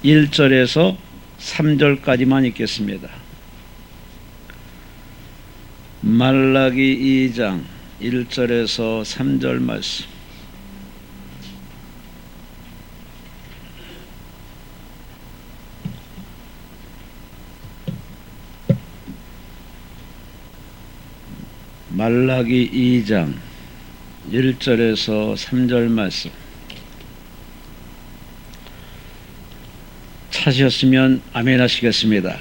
1절에서 3절까지만 읽겠습니다. 말라기 2장 1절에서 3절 말씀. 말라기 2장 1절에서 3절 말씀. 찾으셨으면 아멘 하시겠습니다.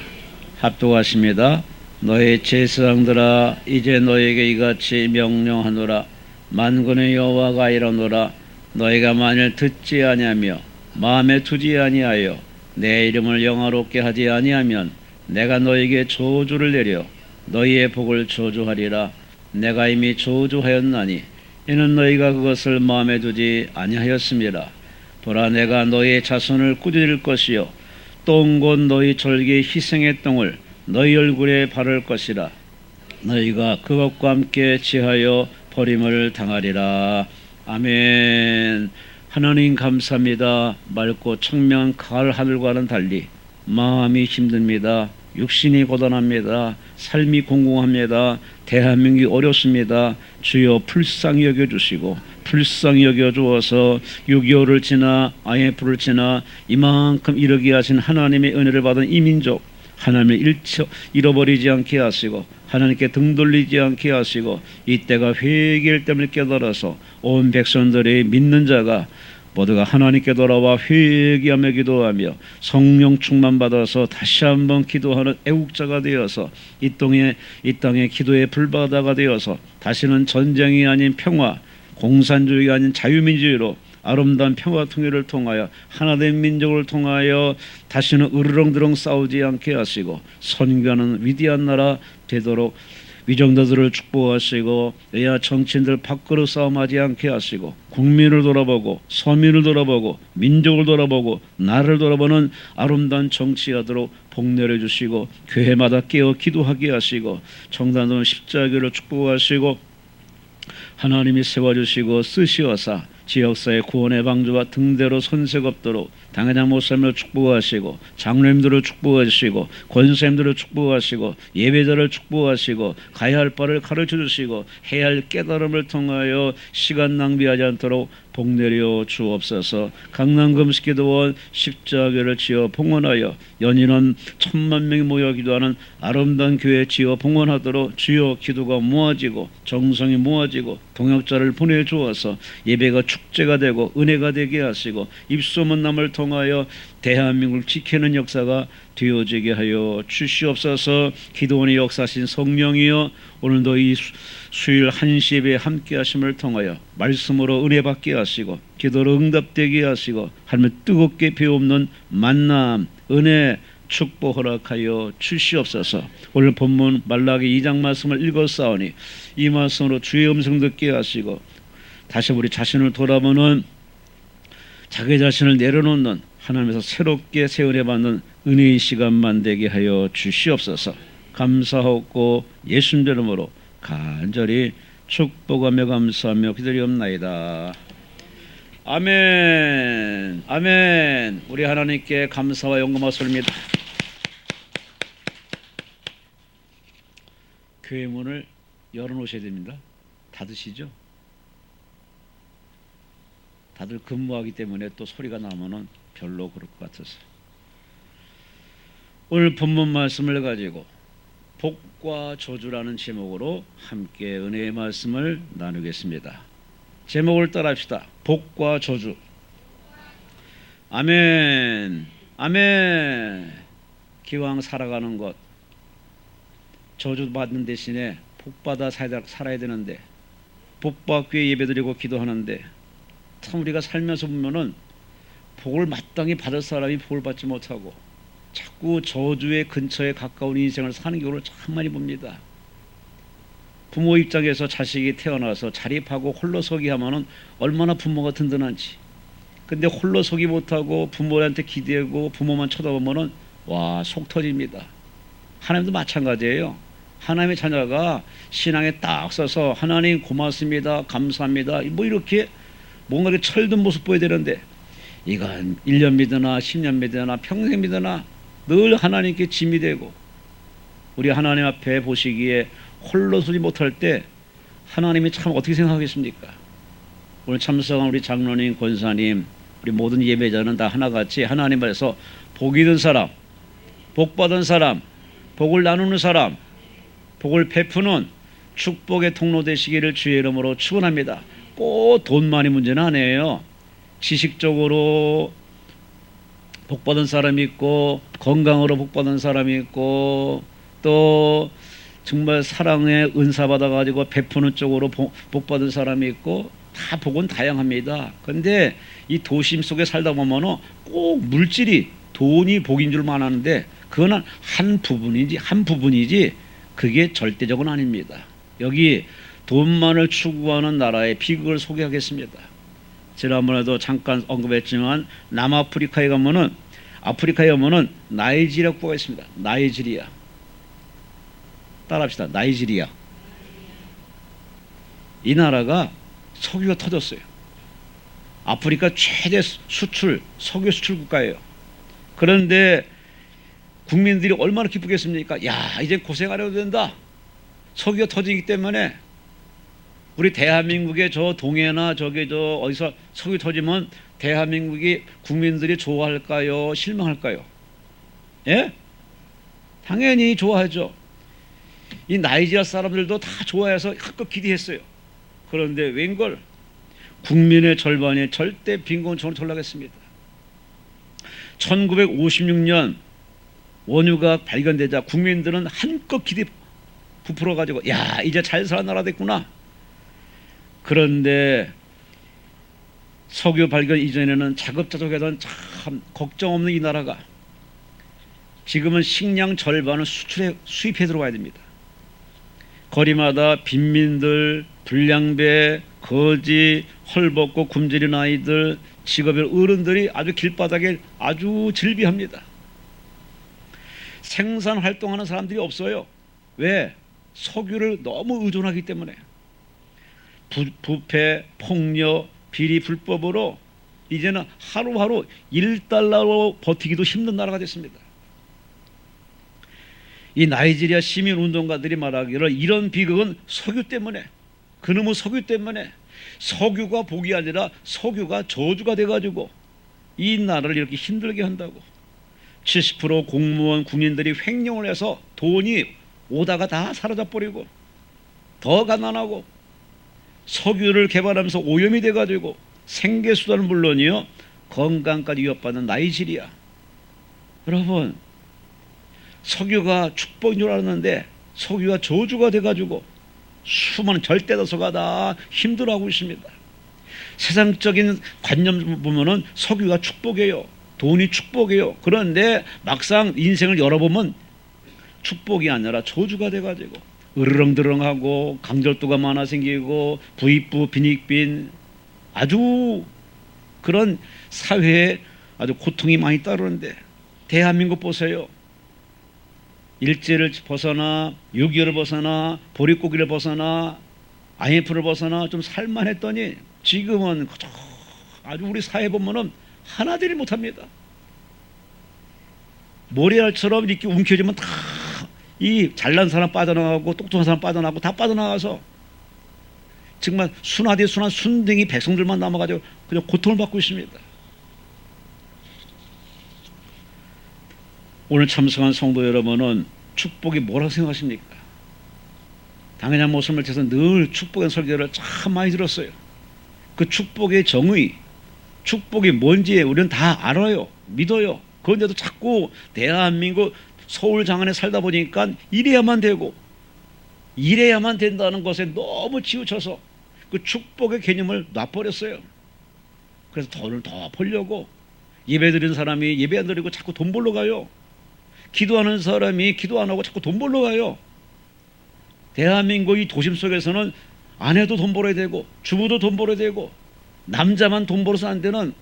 합독하십니다. 너희 제사장들아, 이제 너에게 이같이 명령하노라. 만군의 여호와가 이러노라. 너희가 만일 듣지 아니하며 마음에 두지 아니하여 내 이름을 영화롭게 하지 아니하면 내가 너에게 저주를 내려 너희의 복을 저주하리라. 내가 이미 저주하였나니 이는 너희가 그것을 마음에 두지 아니하였음이라. 보라, 내가 너희의 자손을 꾸짖을 것이요 똥 곧 너희 절기의 희생의 똥을 너희 얼굴에 바를 것이라. 너희가 그것과 함께 취하여 버림을 당하리라. 아멘. 하나님 감사합니다. 맑고 청명한 가을 하늘과는 달리 마음이 힘듭니다. 육신이 고단합니다. 삶이 공공합니다. 대한민국이 어렵습니다. 주여 불쌍히 여겨주시고 불쌍히 여겨주어서 6.25를 지나 IMF를 지나 이만큼 이르게 하신 하나님의 은혜를 받은 이 민족 하나님을 잃어버리지 않게 하시고 하나님께 등 돌리지 않게 하시고 이때가 회개일 때를 깨달아서 온 백성들이 믿는 자가 모두가 하나님께 돌아와 회개하며 기도하며 성령 충만 받아서 다시 한번 기도하는 애국자가 되어서 이 땅의 기도의 불바다가 되어서 다시는 전쟁이 아닌 평화, 공산주의가 아닌 자유민주주의로 아름다운 평화 통일을 통하여 하나된 민족을 통하여 다시는 으르렁드렁 싸우지 않게 하시고 선교하는 위대한 나라 되도록 위정자들을 축복하시고 여야 정치인들 밖으로 싸움하지 않게 하시고 국민을 돌아보고 서민을 돌아보고 민족을 돌아보고 나라를 돌아보는 아름다운 정치하도록 복 내려주시고 교회마다 깨어 기도하게 하시고 정단원 십자가를 축복하시고 하나님이 세워주시고 쓰시어사 지역사회 구원의 방주와 등대로 손색 없도록 당회장 목사님을 축복하시고 장로님들을 축복하시고 권사님들을 축복하시고 예배자를 축복하시고 가야 할 바를 가르쳐 주시고 해야 할 깨달음을 통하여 시간 낭비하지 않도록 복 내려 주옵소서. 강남금식기도원 십자가를 지어 봉헌하여 연인원 10,000명이 모여 기도하는 아름다운 교회 지어 봉헌하도록 주여 기도가 모아지고 정성이 모아지고 동역자를 보내주어서 예배가 축제가 되고 은혜가 되게 하시고 입소문 남을 통하여 대한민국을 지키는 역사가 되어지게 하여 주시옵소서. 기도원의 역사신 성령이여 오늘도 이 수요일 1시 예배에 함께 하심을 통하여 말씀으로 은혜 받게 하시고 기도로 응답되게 하시고 하나님의 뜨겁게 배옵는 만남 은혜 축복 허락하여 주시옵소서. 오늘 본문 말라기 2장 말씀을 읽었사오니 이 말씀으로 주의 음성 듣게 하시고 다시 우리 자신을 돌아보는 자기 자신을 내려놓는 하나님에서 새롭게 새 은혜 받는 은혜의 시간만 되게 하여 주시옵소서. 감사하고 예수님 이름으로 간절히 축복하며 감사하며 기다리옵나이다. 아멘. 아멘. 우리 하나님께 감사와 영광하옵습니다. 교회 문을 열어놓으셔야 됩니다. 닫으시죠? 다들 근무하기 때문에 또 소리가 나면은 별로 그럴 것 같아서 오늘 본문 말씀을 가지고 복과 저주라는 제목으로 함께 은혜의 말씀을 나누겠습니다. 제목을 따라합시다. 복과 저주. 아멘. 아멘. 기왕 살아가는 것 저주 받는 대신에 복받아 살아야 되는데 복받기 위해 예배드리고 기도하는데 참 우리가 살면서 보면은 복을 마땅히 받을 사람이 복을 받지 못하고 자꾸 저주의 근처에 가까운 인생을 사는 경우를 참 많이 봅니다. 부모 입장에서 자식이 태어나서 자립하고 홀로서기 하면은 얼마나 부모가 든든한지. 근데 홀로서기 못하고 부모한테 기대고 부모만 쳐다보면은 와, 속 터집니다. 하나님도 마찬가지예요. 하나님의 자녀가 신앙에 딱 서서 하나님 고맙습니다, 감사합니다, 뭐 이렇게 뭔가 철든 모습 보여야 되는데 이건 1년 믿으나 10년 믿으나 평생 믿으나 늘 하나님께 짐이 되고, 우리 하나님 앞에 보시기에 홀로 서지 못할 때 하나님이 참 어떻게 생각하겠습니까? 오늘 참석한 우리 장로님, 권사님, 우리 모든 예배자는 다 하나같이 하나님 앞에서 복이 든 사람, 복 받은 사람, 복을 나누는 사람, 복을 베푸는 축복의 통로 되시기를 주의 이름으로 축원합니다. 꼭 돈만이 문제는 아니에요. 지식적으로 복받은 사람이 있고, 건강으로 복받은 사람이 있고, 또 정말 사랑의 은사 받아가지고 베푸는 쪽으로 복받은 사람이 있고, 다 복은 다양합니다. 근데 이 도심 속에 살다 보면은 꼭 물질이, 돈이 복인 줄만 아는데 그건 한 부분이지 그게 절대적은 아닙니다. 여기 돈만을 추구하는 나라의 비극을 소개하겠습니다. 지난번에도 잠깐 언급했지만 남아프리카에 가면은, 나이지리아 국가가 있습니다. 나이지리아. 따라합시다. 나이지리아. 이 나라가 석유가 터졌어요. 아프리카 최대 석유 수출 국가예요. 그런데 국민들이 얼마나 기쁘겠습니까? 야, 이제 고생하려도 된다. 석유가 터지기 때문에 우리 대한민국의 저 동해나 저기 저 어디서 석유 터지면 대한민국이 국민들이 좋아할까요? 실망할까요? 예? 당연히 좋아하죠. 이 나이지리아 사람들도 다 좋아해서 한껏 기대했어요. 그런데 웬걸 국민의 절반이 절대 빈곤층으로 전락했습니다. 1956년 원유가 발견되자 국민들은 한껏 기대 부풀어 가지고 야, 이제 잘 사는 나라 됐구나. 그런데 석유 발견 이전에는 자급자족하던 참 걱정 없는 이 나라가 지금은 식량 절반을 수입해 들어와야 됩니다. 거리마다 빈민들, 불량배, 거지, 헐벗고 굶주린 아이들, 직업별 어른들이 아주 길바닥에 아주 즐비합니다. 생산 활동하는 사람들이 없어요. 왜? 석유를 너무 의존하기 때문에. 부패, 폭력, 비리, 불법으로 이제는 하루하루 1달러로 버티기도 힘든 나라가 됐습니다. 이 나이지리아 시민운동가들이 말하기를 이런 비극은 석유 때문에, 그놈의 석유 때문에, 석유가 복이 아니라 석유가 저주가 돼가지고 이 나라를 이렇게 힘들게 한다고. 70% 공무원 국민들이 횡령을 해서 돈이 오다가 다 사라져버리고 더 가난하고, 석유를 개발하면서 오염이 돼가지고 생계수단은 물론이요, 건강까지 위협받는 나이지리아. 여러분, 석유가 축복인 줄 알았는데 석유가 저주가 돼가지고 수많은 절대다수가 다 힘들어하고 있습니다. 세상적인 관념 보면은 석유가 축복이에요. 돈이 축복이에요. 그런데 막상 인생을 열어보면 축복이 아니라 저주가 돼가지고 으르렁드렁하고 강절도가 많아 생기고 부익부 빈익빈, 아주 그런 사회에 아주 고통이 많이 따르는데, 대한민국 보세요. 일제를 벗어나, 6.25를 벗어나, 보릿고기를 벗어나, IMF를 벗어나 좀 살만했더니 지금은 아주 우리 사회 보면은 하나되지 못합니다. 모래알처럼 이렇게 움켜쥐면 다 이 잘난 사람 빠져나가고 똑똑한 사람 빠져나가고 다 빠져나가서 정말 순하디 순한 순둥이 백성들만 남아가지고 그냥 고통을 받고 있습니다. 오늘 참석한 성도 여러분은 축복이 뭐라고 생각하십니까? 당연한 모습을 통해서 늘 축복의 설교를 참 많이 들었어요. 그 축복의 정의, 축복이 뭔지 우리는 다 알아요. 믿어요. 그런데도 자꾸 대한민국 서울 장안에 살다 보니까 이래야만 되고 이래야만 된다는 것에 너무 치우쳐서 그 축복의 개념을 놔버렸어요. 그래서 돈을 더 벌려고 예배 드리는 사람이 예배 안 드리고 자꾸 돈 벌러 가요. 기도하는 사람이 기도 안 하고 자꾸 돈 벌러 가요. 대한민국 이 도심 속에서는 아내도 돈 벌어야 되고 주부도 돈 벌어야 되고 남자만 돈 벌어서 안 되는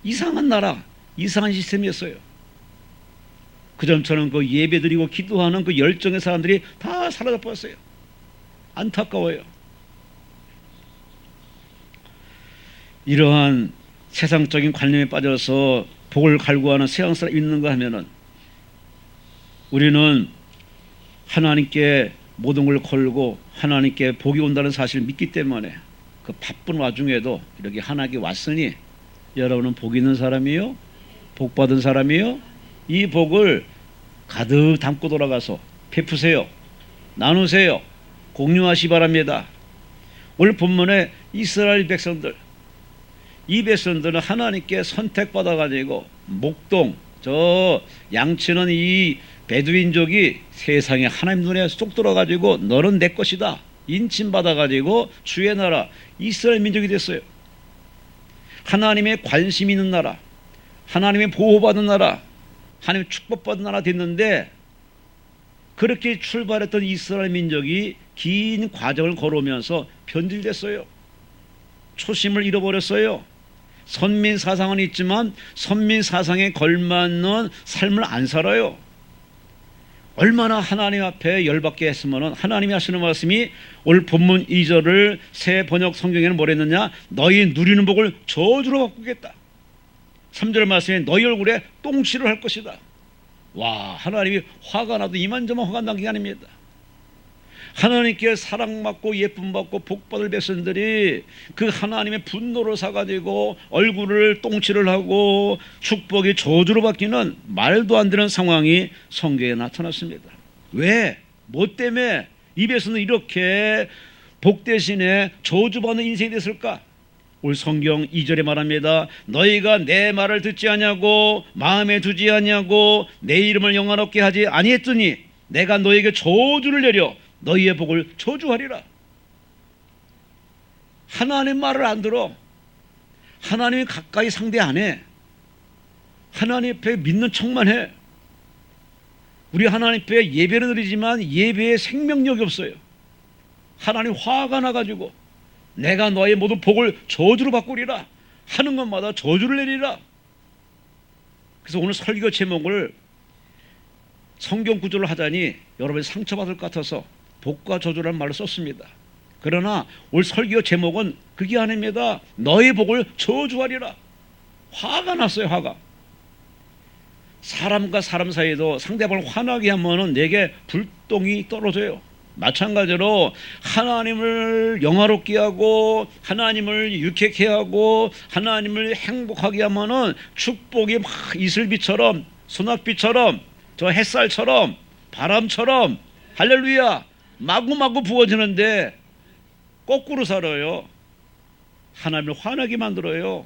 이상한 나라, 이상한 시스템이었어요. 그전처럼 그 예배 드리고 기도하는 그 열정의 사람들이 다 사라져 버렸어요. 안타까워요. 이러한 세상적인 관념에 빠져서 복을 갈구하는 세상 사람이 있는가 하면은 우리는 하나님께 모든 걸 걸고 하나님께 복이 온다는 사실을 믿기 때문에 그 바쁜 와중에도 이렇게 하나님께 왔으니 여러분은 복 있는 사람이요? 복 받은 사람이요? 이 복을 가득 담고 돌아가서 베푸세요. 나누세요. 공유하시 바랍니다. 오늘 본문에 이스라엘 백성들, 이 백성들은 하나님께 선택받아 가지고 목동 저 양치는 이 베두인족이 세상에 하나님 눈에 쏙 들어가지고 너는 내 것이다 인침받아 가지고 주의 나라 이스라엘 민족이 됐어요. 하나님의 관심 있는 나라, 하나님의 보호받은 나라, 하나님의 축복받은 나라 됐는데 그렇게 출발했던 이스라엘 민족이 긴 과정을 걸어오면서 변질됐어요. 초심을 잃어버렸어요. 선민 사상은 있지만 선민 사상에 걸맞는 삶을 안 살아요. 얼마나 하나님 앞에 열받게 했으면 하나님이 하시는 말씀이 오늘 본문 2절을 새 번역 성경에는 뭐랬느냐, 너희 누리는 복을 저주로 바꾸겠다. 3절 말씀에 너희 얼굴에 똥칠을 할 것이다. 와, 하나님이 화가 나도 이만저만 화가 난 게 아닙니다. 하나님께 사랑받고 예쁨받고 복받을 백성들이 그 하나님의 분노를 사가지고 얼굴을 똥칠을 하고 축복이 저주로 바뀌는 말도 안 되는 상황이 성경에 나타났습니다. 왜? 뭐 때문에 이 백성은 이렇게 복 대신에 저주받는 인생이 됐을까? 오늘 성경 2절에 말합니다. 너희가 내 말을 듣지 아니하고 마음에 두지 아니하고 내 이름을 영화롭게 하지 아니했더니 내가 너희에게 저주를 내려 너희의 복을 저주하리라. 하나님 말을 안 들어. 하나님이 가까이 상대 안 해. 하나님 앞에 믿는 척만 해. 우리 하나님 앞에 예배를 드리지만 예배에 생명력이 없어요. 하나님 화가 나가지고 내가 너의 모든 복을 저주로 바꾸리라. 하는 것마다 저주를 내리라. 그래서 오늘 설교 제목을 성경 구절을 하자니 여러분이 상처받을 것 같아서 복과 저주라는 말을 썼습니다. 그러나 오늘 설교 제목은 그게 아닙니다. 너의 복을 저주하리라. 화가 났어요. 화가. 사람과 사람 사이에도 상대방을 화나게 하면 내게 불똥이 떨어져요. 마찬가지로 하나님을 영화롭게 하고 하나님을 유쾌케 하고 하나님을 행복하게 하면 축복이 막 이슬비처럼 소낙비처럼 저 햇살처럼 바람처럼 할렐루야 마구마구 부어지는데 거꾸로 살아요. 하나님을 화나게 만들어요.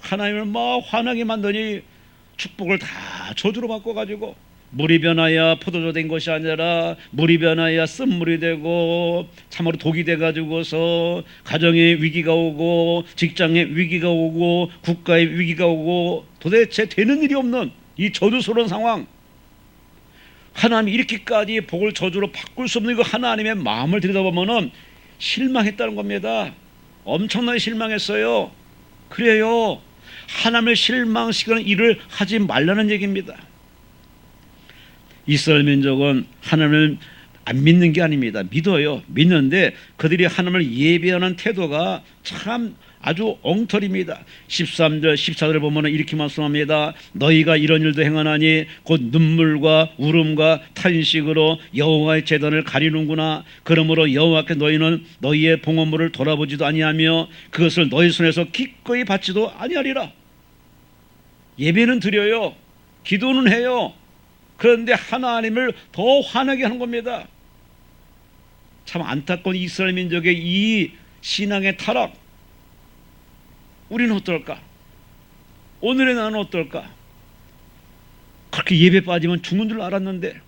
하나님을 막 화나게 만드니 축복을 다 저주로 바꿔가지고 물이 변하여 포도주 된 것이 아니라 물이 변하여 쓴물이 되고 참으로 독이 돼가지고서 가정에 위기가 오고 직장에 위기가 오고 국가에 위기가 오고 도대체 되는 일이 없는 이 저주스러운 상황. 하나님이 이렇게까지 복을 저주로 바꿀 수 없는 그 하나님의 마음을 들여다보면 실망했다는 겁니다. 엄청나게 실망했어요. 그래요. 하나님을 실망시키는 일을 하지 말라는 얘기입니다. 이스라엘 민족은 하나님을 안 믿는 게 아닙니다. 믿어요. 믿는데 그들이 하나님을 예배하는 태도가 참 아주 엉터리입니다. 13절 14절을 보면 이렇게 말씀합니다. 너희가 이런 일도 행하나니 곧 눈물과 울음과 탄식으로 여호와의 제단을 가리는구나. 그러므로 여호와께 너희는 너희의 봉헌물을 돌아보지도 아니하며 그것을 너희 손에서 기꺼이 받지도 아니하리라. 예배는 드려요. 기도는 해요. 그런데 하나님을 더 화나게 하는 겁니다. 참 안타까운 이스라엘 민족의 이 신앙의 타락. 우리는 어떨까? 오늘의 나는 어떨까? 그렇게 예배 빠지면 죽는 줄 알았는데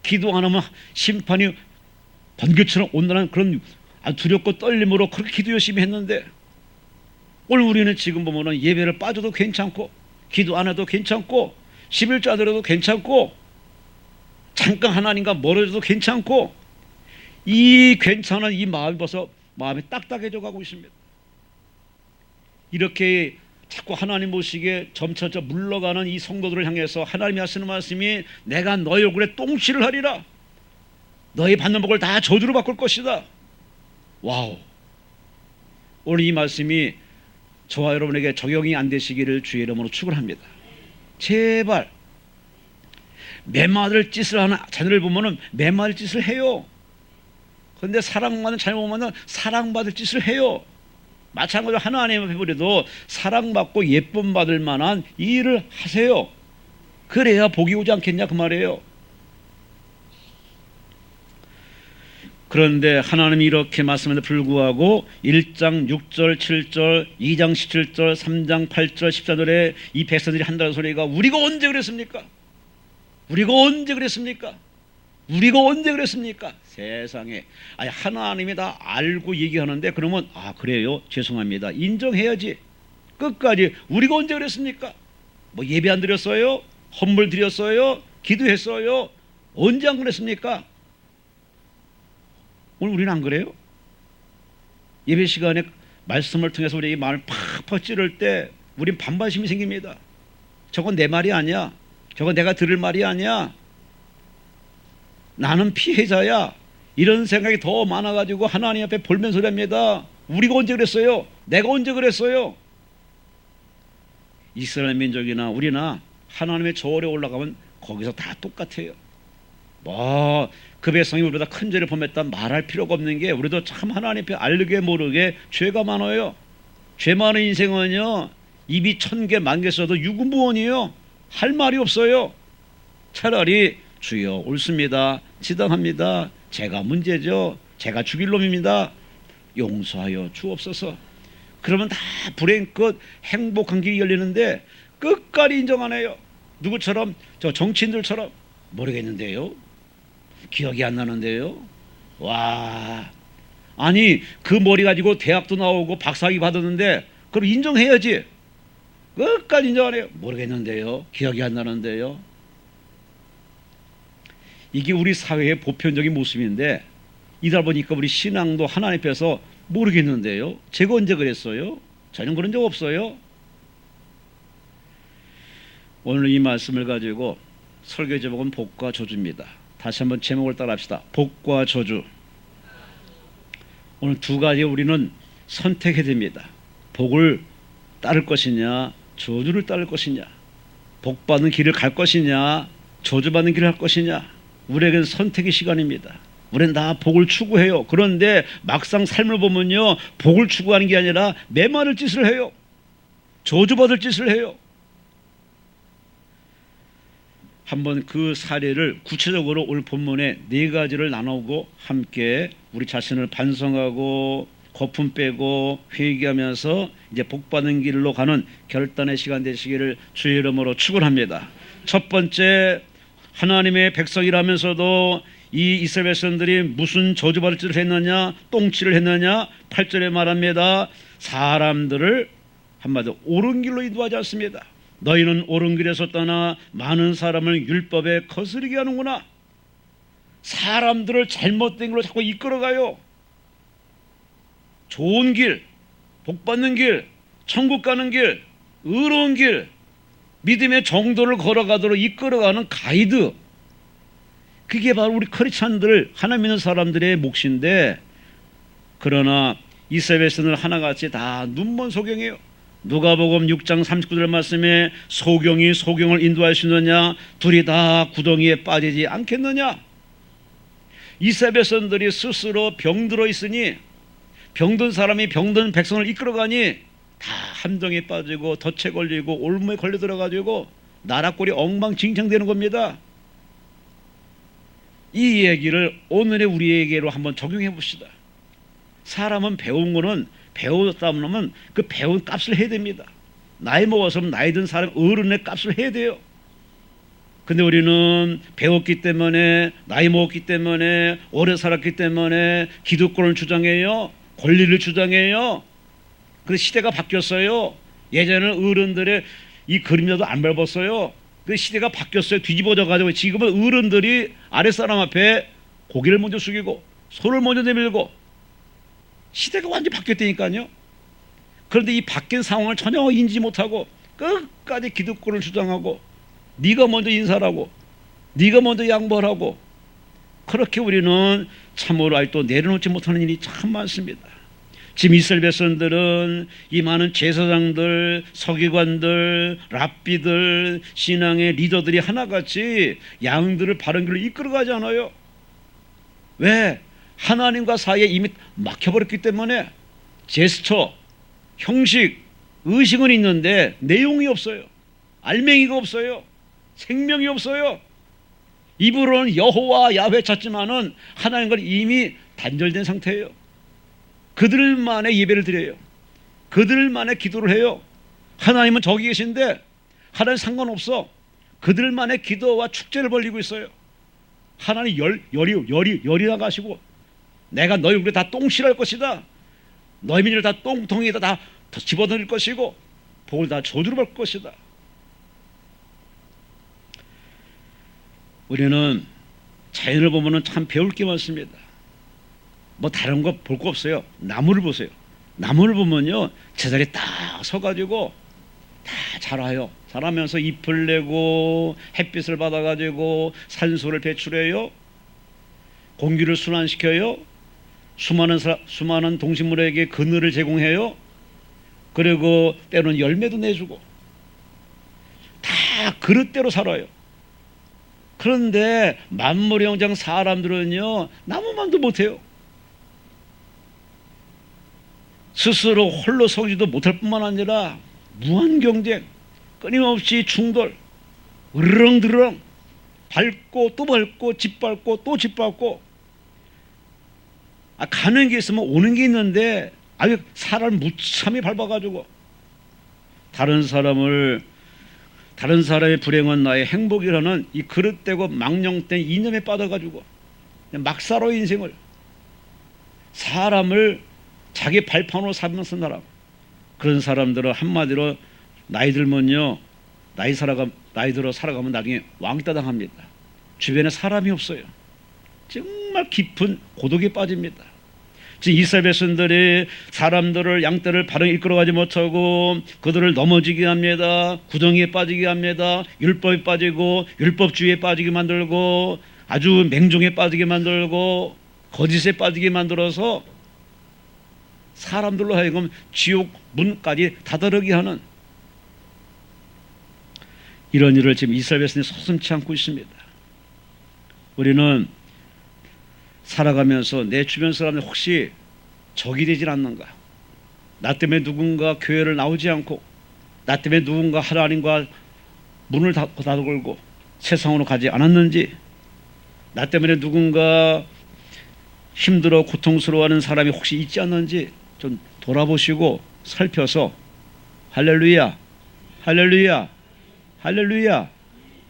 기도 안 하면 심판이 번개처럼 온다는 그런 두렵고 떨림으로 그렇게 기도 열심히 했는데 오늘 우리는 지금 보면 예배를 빠져도 괜찮고 기도 안 해도 괜찮고 11조 드려도 괜찮고 잠깐 하나님과 멀어져도 괜찮고 이 괜찮은 이 마음이 벌써 마음이 딱딱해져 가고 있습니다. 이렇게 자꾸 하나님 보시기에 점차 물러가는 이 성도들을 향해서 하나님이 하시는 말씀이 내가 너희 얼굴에 똥칠을 하리라. 너희 받는 복을 다 저주로 바꿀 것이다. 와우. 오늘 이 말씀이 저와 여러분에게 적용이 안 되시기를 주의 이름으로 축원합니다. 제발 매맞을 짓을 하는 자녀를 보면은 매맞을 짓을 해요. 그런데 사랑받는 자녀 보면은 사랑받을 짓을 해요. 마찬가지로 하나님 앞에 우리도 사랑받고 예쁨 받을 만한 일을 하세요. 그래야 복이 오지 않겠냐 그 말이에요. 그런데 하나님이 이렇게 말씀에도 불구하고 1장 6절 7절 2장 17절 3장 8절 14절에 이 백성들이 한다는 소리가 우리가 언제 그랬습니까? 우리가 언제 그랬습니까? 우리가 언제 그랬습니까? 세상에. 아니 하나님이 다 알고 얘기하는데 그러면 아 그래요? 죄송합니다. 인정해야지. 끝까지 우리가 언제 그랬습니까? 뭐 예배 안 드렸어요? 헌물 드렸어요? 기도했어요? 언제 안 그랬습니까? 오늘 우리는 안 그래요? 예배 시간에 말씀을 통해서 우리 마음을 팍팍 찌를 때 우린 반발심이 생깁니다. 저건 내 말이 아니야. 저건 내가 들을 말이 아니야. 나는 피해자야. 이런 생각이 더 많아가지고 하나님 앞에 볼멘소리 합니다. 우리가 언제 그랬어요? 내가 언제 그랬어요? 이스라엘 민족이나 우리나 하나님의 저울에 올라가면 거기서 다 똑같아요. 뭐 그 백성이 우리보다 큰 죄를 범했다 말할 필요가 없는 게 우리도 참 하나님 앞에 알게 모르게 죄가 많아요. 죄 많은 인생은요 입이 1000개 10,000개 써도 유구무원이에요. 할 말이 없어요. 차라리 주여 옳습니다. 지당합니다. 제가 문제죠. 제가 죽일 놈입니다. 용서하여 주옵소서. 그러면 다 불행 끝 행복한 길이 열리는데 끝까지 인정 안 해요. 누구처럼? 저 정치인들처럼. 모르겠는데요. 기억이 안 나는데요. 와, 아니 그 머리 가지고 대학도 나오고 박사학위 받았는데 그럼 인정해야지. 끝까지 인정 안 해요. 모르겠는데요. 기억이 안 나는데요. 이게 우리 사회의 보편적인 모습인데 이다 보니까 우리 신앙도 하나님 앞에서 모르겠는데요. 제가 언제 그랬어요? 저는 그런 적 없어요. 오늘 이 말씀을 가지고 설교 제목은 복과 저주입니다. 다시 한번 제목을 따라합시다. 복과 저주. 오늘 두 가지 우리는 선택해야 됩니다. 복을 따를 것이냐 저주를 따를 것이냐, 복받는 길을 갈 것이냐 저주받는 길을 할 것이냐. 우리에게는 선택의 시간입니다. 우리는 다 복을 추구해요. 그런데 막상 삶을 보면요 복을 추구하는 게 아니라 매맞을 짓을 해요. 저주받을 짓을 해요. 한번 그 사례를 구체적으로 오늘 본문에 4가지를 나누고 함께 우리 자신을 반성하고 거품 빼고 회개하면서 이제 복받는 길로 가는 결단의 시간 되시기를 주의 이름으로 축원합니다. 첫 번째, 하나님의 백성이라면서도 이 이스라엘 백성들이 무슨 저주받을 짓을 했느냐, 똥치를 했느냐. 8절에 말합니다. 사람들을 한마디로 옳은 길로 인도하지 않습니다. 너희는 옳은 길에서 떠나 많은 사람을 율법에 거스르게 하는구나. 사람들을 잘못된 길로 자꾸 이끌어가요. 좋은 길, 복받는 길, 천국 가는 길, 의로운 길, 믿음의 정도를 걸어가도록 이끌어가는 가이드. 그게 바로 우리 크리스찬들, 하나님 믿는 사람들의 몫인데, 그러나 이스라엘 백성들 하나같이 다 눈먼 소경이에요. 누가복음 6장 39절 말씀에 소경이 소경을 인도할 수 있느냐, 둘이 다 구덩이에 빠지지 않겠느냐. 이스라엘 백성들이 스스로 병들어 있으니, 병든 사람이 병든 백성을 이끌어가니 다 함정에 빠지고 덫에 걸리고 올무에 걸려 들어가지고 나라꼴이 엉망진창되는 겁니다. 이 얘기를 오늘의 우리에게로 한번 적용해 봅시다. 사람은 배운 거는 배웠다 보면 그 배운 값을 해야 됩니다. 나이 먹어서는 나이 든 사람 어른의 값을 해야 돼요. 근데 우리는 배웠기 때문에, 나이 먹었기 때문에, 오래 살았기 때문에 기득권을 주장해요. 권리를 주장해요. 근데 시대가 바뀌었어요. 예전에는 어른들의 이 그림자도 안 밟았어요. 그 시대가 바뀌었어요. 뒤집어져 가지고 지금은 어른들이 아랫사람 앞에 고개를 먼저 숙이고 손을 먼저 내밀고, 시대가 완전히 바뀌었다니까요. 그런데 이 바뀐 상황을 전혀 인지 못하고 끝까지 기득권을 주장하고, 네가 먼저 인사하고, 네가 먼저 양보하고, 그렇게 우리는 참으로 아직도 내려놓지 못하는 일이 참 많습니다. 지금 이스라엘 백성들은 이 많은 제사장들, 서기관들, 랍비들, 신앙의 리더들이 하나같이 양들을 바른 길로 이끌어가지 않아요. 왜? 하나님과 사이에 이미 막혀버렸기 때문에. 제스처, 형식, 의식은 있는데 내용이 없어요. 알맹이가 없어요. 생명이 없어요. 입으로는 여호와 야훼 찾지만은 하나님과 이미 단절된 상태예요. 그들만의 예배를 드려요. 그들만의 기도를 해요. 하나님은 저기 계신데 하나님 상관없어. 그들만의 기도와 축제를 벌이고 있어요. 하나님 열이 나가시고 내가 너희 우리 다 똥실할 것이다. 너희 민을 다 똥통에다 다 집어넣을 것이고 복을 다 저주로 받을 것이다. 우리는 자연을 보면 참 배울 게 많습니다. 뭐 다른 거 볼 거 없어요. 나무를 보세요. 나무를 보면요 제자리에 딱 서가지고 다 자라요. 자라면서 잎을 내고 햇빛을 받아가지고 산소를 배출해요. 공기를 순환시켜요. 수많은 동식물에게 그늘을 제공해요. 그리고 때로는 열매도 내주고 다 그릇대로 살아요. 그런데 만물의 영장 사람들은요 나무만도 못해요. 스스로 홀로 서지도 못할 뿐만 아니라 무한 경쟁, 끊임없이 충돌, 으르렁드르렁 밟고 또 밟고 짓밟고 또 짓밟고 가는 게 있으면 오는 게 있는데 아유 사람을 무참히 밟아가지고 다른 사람의 불행은 나의 행복이라는 이 그릇되고 망령된 이념에 빠져가지고 막 살아 인생을 사람을 자기 발판으로 삼면서 살아. 그런 사람들은 한마디로 나이 들면요 나이 들어 살아가면 나중에 왕따 당합니다. 주변에 사람이 없어요. 정말 깊은 고독에 빠집니다. 지금 이스라엘 백성들이 사람들을 양떼를 바르게 이끌어가지 못하고 그들을 넘어지게 합니다. 구덩이에 빠지게 합니다. 율법에 빠지고 율법주의에 빠지게 만들고 아주 맹종에 빠지게 만들고 거짓에 빠지게 만들어서 사람들로 하여금 지옥 문까지 다다르게 하는 이런 일을 지금 이스라엘 백성이 서슴지 않고 있습니다. 우리는 살아가면서 내 주변 사람들 혹시 적이 되질 않는가? 나 때문에 누군가 교회를 나오지 않고 나 때문에 누군가 하나님과 문을 닫고 세상으로 가지 않았는지 나 때문에 누군가 힘들어 고통스러워하는 사람이 혹시 있지 않는지 좀 돌아보시고 살펴서 할렐루야 할렐루야 할렐루야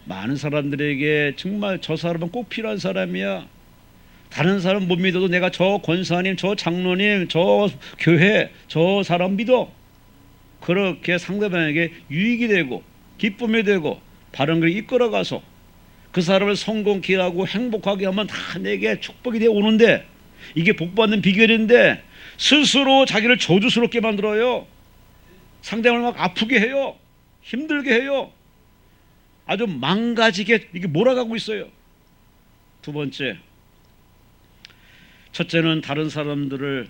많은 사람들에게 정말 저 사람은 꼭 필요한 사람이야. 다른 사람 못 믿어도 내가 저 권사님, 저 장로님, 저 교회, 저 사람 믿어. 그렇게 상대방에게 유익이 되고 기쁨이 되고 바른 길을 이끌어가서 그 사람을 성공케 하고 행복하게 하면 다 내게 축복이 되어 오는데 이게 복받는 비결인데 스스로 자기를 저주스럽게 만들어요. 상대방을 막 아프게 해요. 힘들게 해요. 아주 망가지게 이게 몰아가고 있어요. 두 번째, 첫째는 다른 사람들을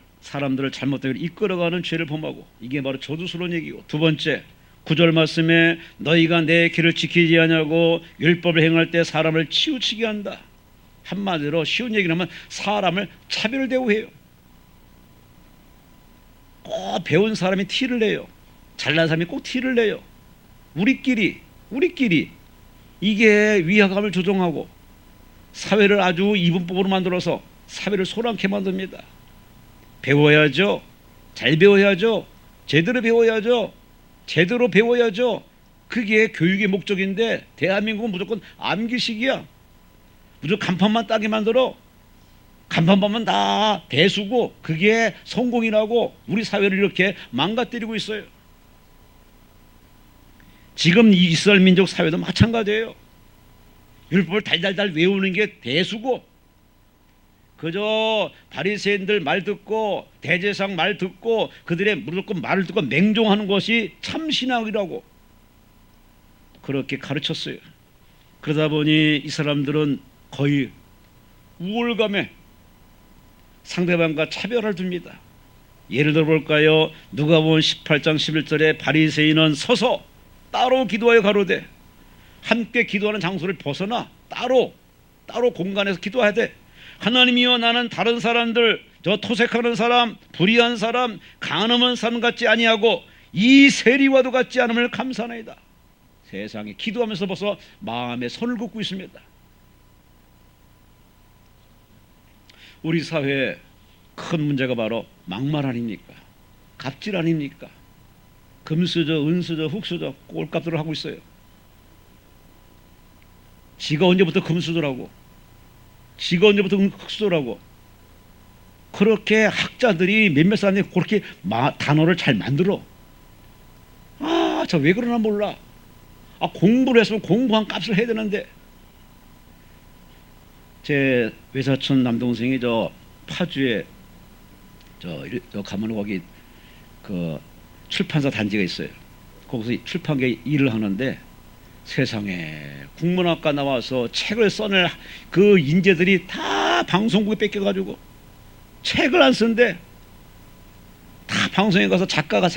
잘못되게 이끌어가는 죄를 범하고 이게 바로 저주스러운 얘기고, 두 번째 9절 말씀에 너희가 내 길을 지키지 않냐고 율법을 행할 때 사람을 치우치게 한다. 한마디로 쉬운 얘기를 하면 사람을 차별 대우해요. 꼭 배운 사람이 티를 내요. 잘난 사람이 꼭 티를 내요. 우리끼리 이게 위화감을 조종하고 사회를 아주 이분법으로 만들어서 사회를 소란케 만듭니다. 배워야죠. 잘 배워야죠. 제대로 배워야죠. 제대로 배워야죠. 그게 교육의 목적인데 대한민국은 무조건 암기식이야. 무조건 간판만 따게 만들어. 간판 보면 다 대수고 그게 성공이라고 우리 사회를 이렇게 망가뜨리고 있어요. 지금 이스라엘 민족 사회도 마찬가지예요. 율법을 달달달 외우는 게 대수고 그저 바리새인들 말 듣고 대제사장 말 듣고 그들의 무조건 말을 듣고 맹종하는 것이 참신앙이라고 그렇게 가르쳤어요. 그러다 보니 이 사람들은 거의 우월감에 상대방과 차별을 둡니다. 예를 들어 볼까요? 누가복음 18장 11절에 바리새인은 서서 따로 기도하여 가로되, 함께 기도하는 장소를 벗어나 따로 공간에서 기도해야 돼. 하나님이여, 나는 다른 사람들, 저 토색하는 사람, 불의한 사람, 간음한 사람 같지 아니하고 이 세리와도 같지 않음을 감사하나이다. 세상에 기도하면서 벌써 마음에 선을 긋고 있습니다. 우리 사회의 큰 문제가 바로 막말 아닙니까? 갑질 아닙니까? 금수저, 은수저, 흙수저 꼴값들을 하고 있어요. 지가 언제부터 금수저라고, 지가 언제부터 흙수저라고. 그렇게 학자들이 몇몇 사람들이 그렇게 단어를 잘 만들어. 저 왜 그러나 몰라. 공부를 했으면 공부한 값을 해야 되는데. 제 외사촌 남동생이 저 파주에 저 가면 거기 그 출판사 단지가 있어요. 거기서 출판계 일을 하는데, 세상에 국문학과 나와서 책을 써낼 그 인재들이 다 방송국에 뺏겨가지고 책을 안 쓰는데, 다 방송에 가서 작가가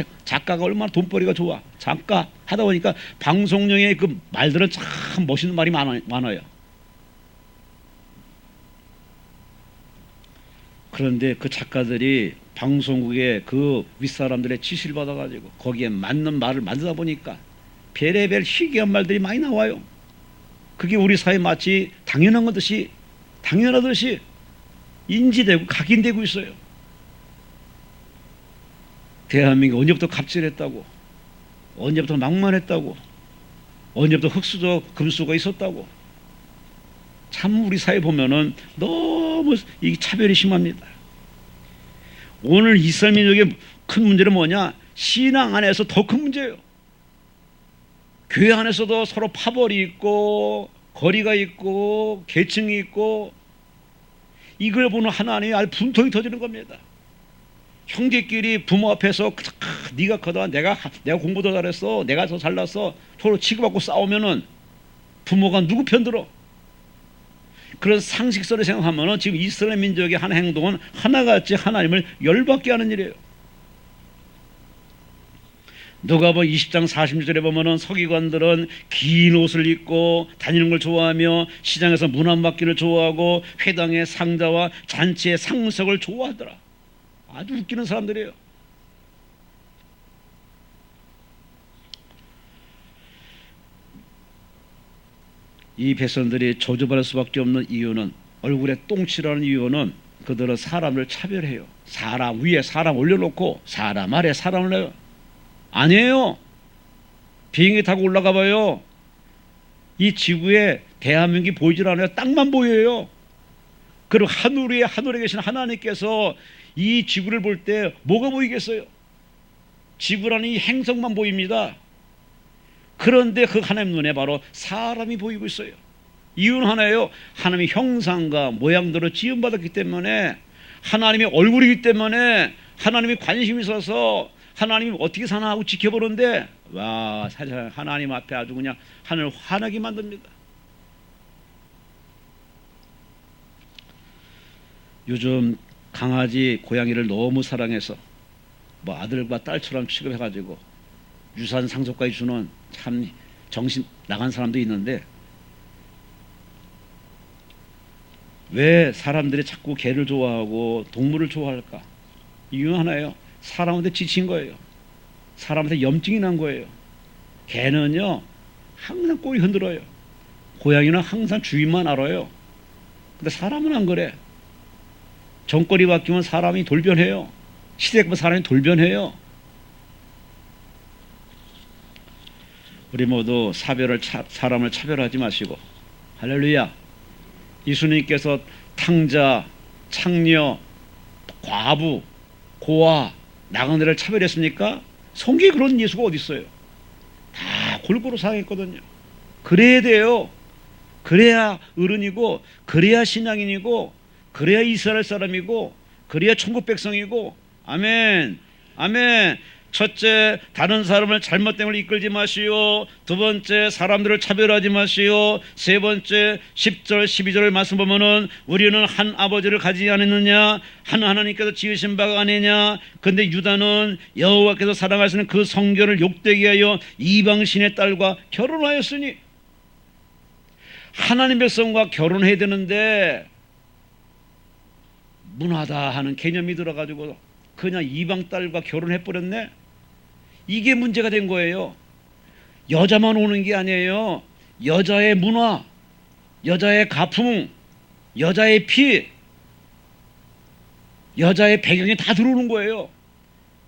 얼마나 돈벌이가 좋아. 작가 하다 보니까 방송용의 그 말들은 참 멋있는 말이 많아요. 그런데 그 작가들이 방송국에 그 윗사람들의 지시를 받아가지고 거기에 맞는 말을 만들다 보니까 별의별 희귀한 말들이 많이 나와요. 그게 우리 사회에 마치 당연하듯이 인지되고 각인되고 있어요. 대한민국이 언제부터 갑질했다고, 언제부터 막말했다고, 언제부터 흙수저 금수가 있었다고. 참 우리 사회 보면은 너무 이 차별이 심합니다. 오늘 이스라엘 민족의 큰 문제는 뭐냐? 신앙 안에서 더 큰 문제예요. 교회 안에서도 서로 파벌이 있고 거리가 있고 계층이 있고, 이걸 보는 하나님이 아주 분통이 터지는 겁니다. 형제끼리 부모 앞에서 네가 커다, 내가 공부 더 잘했어, 내가 더 잘났어, 서로 치고받고 싸우면은 부모가 누구 편 들어? 그런 상식선을 생각하면은 지금 이스라엘 민족의 한 행동은 하나같이 하나님을 열받게 하는 일이에요. 누가복음 20장 46절에 보면은 서기관들은 긴 옷을 입고 다니는 걸 좋아하며 시장에서 문안 받기를 좋아하고 회당의 상자와 잔치의 상석을 좋아하더라. 아주 웃기는 사람들이에요. 이 백성들이 저주받을 수밖에 없는 이유는, 얼굴에 똥칠하는 이유는 그들은 사람을 차별해요. 사람 위에 사람 올려놓고 사람 아래 사람을 내요. 아니에요. 비행기 타고 올라가 봐요. 이 지구에 대한민국이 보이질 않아요. 땅만 보여요. 그리고 하늘에 계신 하나님께서 이 지구를 볼 때 뭐가 보이겠어요? 지구라는 이 행성만 보입니다. 그런데 그 하나님 눈에 바로 사람이 보이고 있어요. 이유는 하나예요. 하나님의 형상과 모양대로 지음받았기 때문에, 하나님의 얼굴이기 때문에 하나님이 관심이 있어서 하나님이 어떻게 사나 하고 지켜보는데, 와, 사실 하나님 앞에 아주 그냥 하늘을 환하게 만듭니다. 요즘 강아지, 고양이를 너무 사랑해서 뭐 아들과 딸처럼 취급해가지고 유산 상속까지 주는 참 정신 나간 사람도 있는데, 왜 사람들이 자꾸 개를 좋아하고 동물을 좋아할까? 이유 하나예요. 사람한테 지친 거예요. 사람한테 염증이 난 거예요. 개는요 항상 꼬리 흔들어요. 고양이는 항상 주인만 알아요. 근데 사람은 안 그래. 정권이 바뀌면 사람이 돌변해요. 시대가 바뀌면 사람이 돌변해요. 우리 모두 사람을 차별하지 마시고, 할렐루야, 예수님께서 탕자, 창녀, 과부, 고아, 나그네를 차별했습니까? 성경에 그런 예수가 어디 있어요? 다 골고루 사랑했거든요. 그래야 돼요. 그래야 어른이고, 그래야 신앙인이고, 그래야 이스라엘 사람이고, 그래야 천국 백성이고. 아멘, 아멘. 첫째, 다른 사람을 잘못된 걸 이끌지 마시오. 두 번째, 사람들을 차별하지 마시오. 세 번째, 10절 12절을 말씀 보면은 우리는 한 아버지를 가지지 않았느냐, 한 하나님께서 지으신 바가 아니냐. 근데 유다는 여호와께서 사랑하시는 그 성결을 욕되게 하여 이방신의 딸과 결혼하였으니, 하나님 백성과 결혼해야 되는데 문화다 하는 개념이 들어가지고 그냥 이방 딸과 결혼해버렸네. 이게 문제가 된 거예요. 여자만 오는 게 아니에요. 여자의 문화, 여자의 가풍, 여자의 피, 여자의 배경이 다 들어오는 거예요.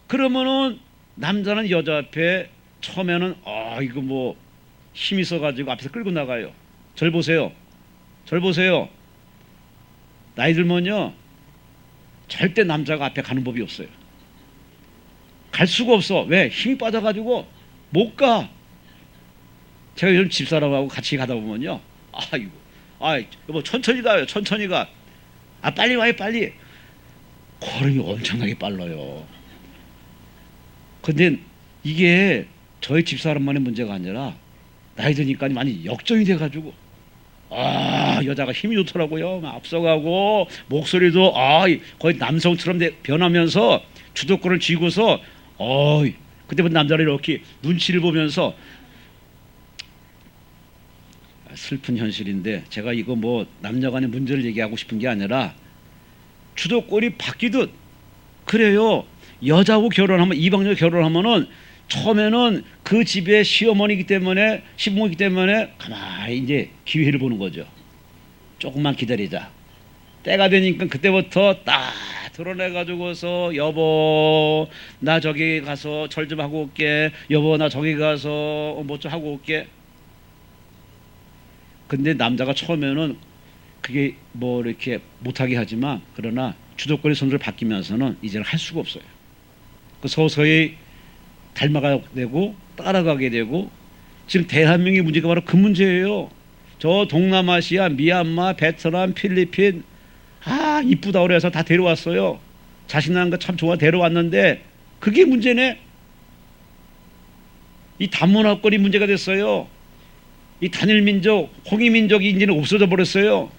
그러면은 남자는 여자 앞에 처음에는 이거 뭐 힘 있어가지고 앞에서 끌고 나가요. 절 보세요. 절 보세요. 나이 들면요, 절대 남자가 앞에 가는 법이 없어요. 갈 수가 없어. 왜? 힘이 빠져가지고 못 가. 제가 요즘 집사람하고 같이 가다 보면요, 여보 천천히 가요. 천천히 가. 빨리 와요. 빨리. 걸음이 엄청나게 빨라요. 근데 이게 저희 집사람만의 문제가 아니라 나이 드니까 많이 역정이 돼가지고 여자가 힘이 좋더라고요. 막 앞서가고 목소리도 거의 남성처럼 변하면서 주도권을 쥐고서 그때부터 남자를 이렇게 눈치를 보면서, 슬픈 현실인데 제가 이거 뭐 남녀 간의 문제를 얘기하고 싶은 게 아니라 주도권이 바뀌듯 그래요. 여자하고 결혼하면, 이방녀 결혼하면은 처음에는 그 집의 시어머니이기 때문에, 시부모이기 때문에 가만히 이제 기회를 보는 거죠. 조금만 기다리자. 때가 되니까 그때부터 딱 드러내가지고서 여보 나 저기 가서 절 좀 하고 올게. 여보 나 저기 가서 뭐 좀 하고 올게. 근데 남자가 처음에는 그게 뭐 이렇게 못하게 하지만, 그러나 주도권의 손을 바뀌면서는 이제는 할 수가 없어요. 그 서서히 닮아가게 되고 따라가게 되고, 지금 대한민국의 문제가 바로 그 문제예요. 저 동남아시아, 미얀마, 베트남, 필리핀 이쁘다 그래서 다 데려왔어요. 자신난 거 참 좋아 데려왔는데 그게 문제네. 이 다문화권이 문제가 됐어요. 이 단일민족, 홍위민족이 이제는 없어져 버렸어요.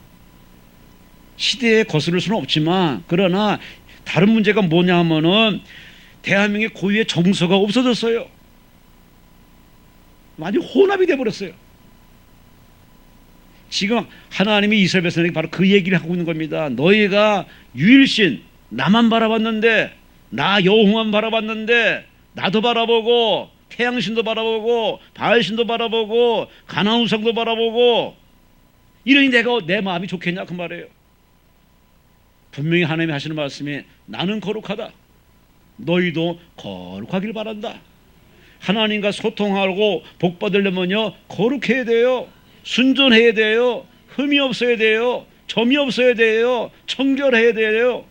시대에 거스를 수는 없지만, 그러나 다른 문제가 뭐냐 하면은 대한민국의 고유의 정서가 없어졌어요. 완전 혼합이 돼버렸어요. 지금 하나님이 이스라엘 백성에게 바로 그 얘기를 하고 있는 겁니다. 너희가 유일신 나만 바라봤는데, 나 여호와만 바라봤는데, 나도 바라보고 태양신도 바라보고 바알신도 바라보고 가나안 우상도 바라보고, 이러니 내가 내 마음이 좋겠냐 그 말이에요. 분명히 하나님이 하시는 말씀이 나는 거룩하다. 너희도 거룩하길 바란다. 하나님과 소통하고 복 받으려면요 거룩해야 돼요. 순전해야 돼요. 흠이 없어야 돼요. 점이 없어야 돼요. 청결해야 돼요.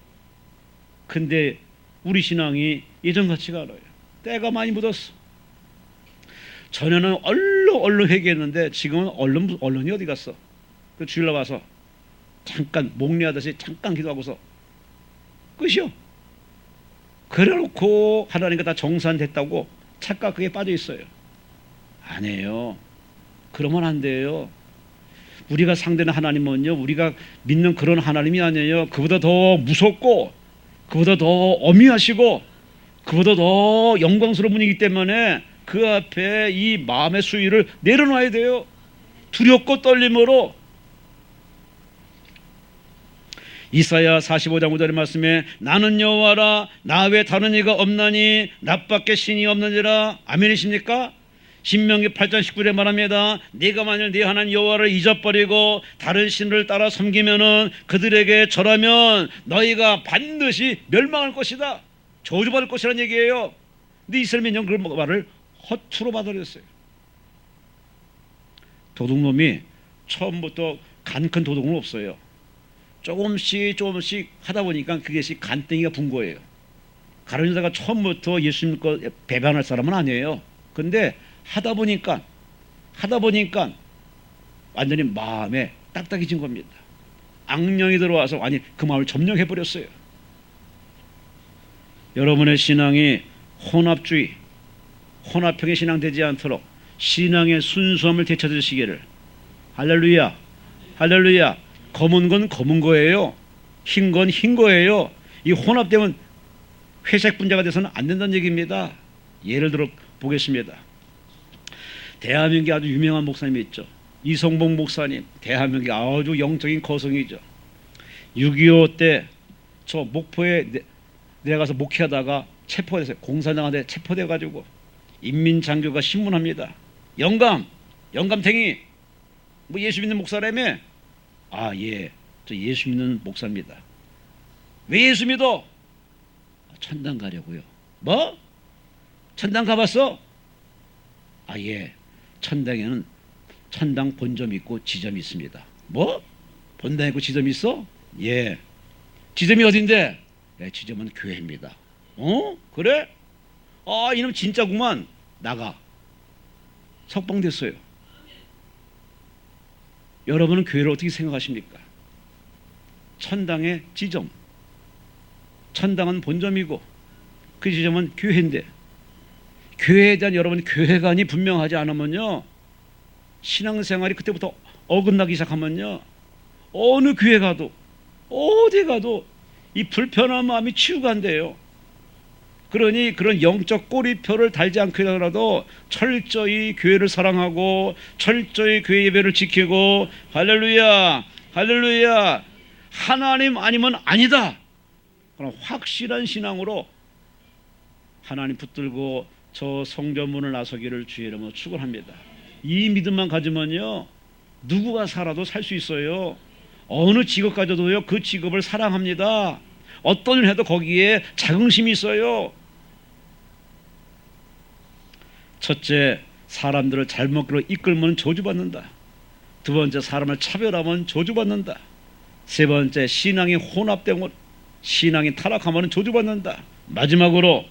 근데 우리 신앙이 예전 같지가 않아요. 때가 많이 묻었어. 전에는 얼른 회개했는데 지금은 언론이 어디 갔어? 그 주일날 와서 잠깐 목례하듯이 잠깐 기도하고서 끝이요. 그래놓고 하나님과 다 정산됐다고 착각하게 빠져 있어요. 아니에요. 그러면 안 돼요. 우리가 상대는 하나님은요, 우리가 믿는 그런 하나님이 아니에요. 그보다 더 무섭고, 그보다 더 엄위하시고, 그보다 더 영광스러운 분이기 때문에 그 앞에 이 마음의 수위를 내려놔야 돼요. 두렵고 떨림으로. 이사야 45장 5절의 말씀에 나는 여호와라 나 외 다른 이가 없나니 나밖에 신이 없느니라. 아멘이십니까? 신명기 8장 19절에 말합니다. 네가 만일 네 하나님 여호와를 잊어버리고 다른 신을 따라 섬기면은 그들에게 절하면 너희가 반드시 멸망할 것이다. 저주받을 것이라는 얘기예요. 근데 이스라엘 민족은 그런 말을 허투루 받아들였어요. 도둑놈이 처음부터 간 큰 도둑은 없어요. 조금씩 하다 보니까 그것이 간땡이가 분 거예요. 가룟 유다가 처음부터 예수님 거 배반할 사람은 아니에요. 근데 하다 보니까 완전히 마음에 딱딱해진 겁니다. 악령이 들어와서 그 마음을 점령해 버렸어요. 여러분의 신앙이 혼합주의, 혼합형의 신앙 되지 않도록 신앙의 순수함을 되찾으시기를. 할렐루야, 할렐루야. 검은 건 검은 거예요. 흰 건 흰 거예요. 이 혼합되면 회색 분자가 돼서는 안 된다는 얘기입니다. 예를 들어 보겠습니다. 대한민국에 아주 유명한 목사님이 있죠. 이성봉 목사님. 대한민국에 아주 영적인 거성이죠. 6.25 때 저 목포에 내려가서 목회하다가 체포가 됐어요. 공산당한테 체포돼가지고 인민장교가 신문합니다. 영감탱이 뭐 예수 믿는 목사라며? 아, 예, 저 예수 믿는 목사입니다. 왜 예수 믿어? 천당 가려고요. 뭐? 천당 가봤어? 아, 예, 천당에는 천당 본점이 있고 지점이 있습니다. 뭐? 본당 있고 지점이 있어? 예. 지점이 어딘데? 예, 지점은 교회입니다. 그래? 아, 이놈 진짜구만. 나가. 석방됐어요. 여러분은 교회를 어떻게 생각하십니까? 천당의 지점. 천당은 본점이고 그 지점은 교회인데, 교회에 대한 여러분 교회관이 분명하지 않으면요, 신앙생활이 그때부터 어긋나기 시작하면요, 어느 교회 가도 어디 가도 이 불편한 마음이 치유가 안 돼요. 그러니 그런 영적 꼬리표를 달지 않고 하더라도 철저히 교회를 사랑하고 철저히 교회 예배를 지키고, 할렐루야, 할렐루야, 하나님 아니면 아니다, 그런 확실한 신앙으로 하나님 붙들고 저 성전문을 나서기를 주의 이름으로 축원합니다. 이 믿음만 가지면요, 누구가 살아도 살 수 있어요. 어느 직업 가져도요, 그 직업을 사랑합니다. 어떤 일 해도 거기에 자긍심이 있어요. 첫째, 사람들을 잘못으로 이끌면 저주받는다. 두 번째, 사람을 차별하면 저주받는다. 세 번째, 신앙이 혼합되면, 신앙이 타락하면 저주받는다. 마지막으로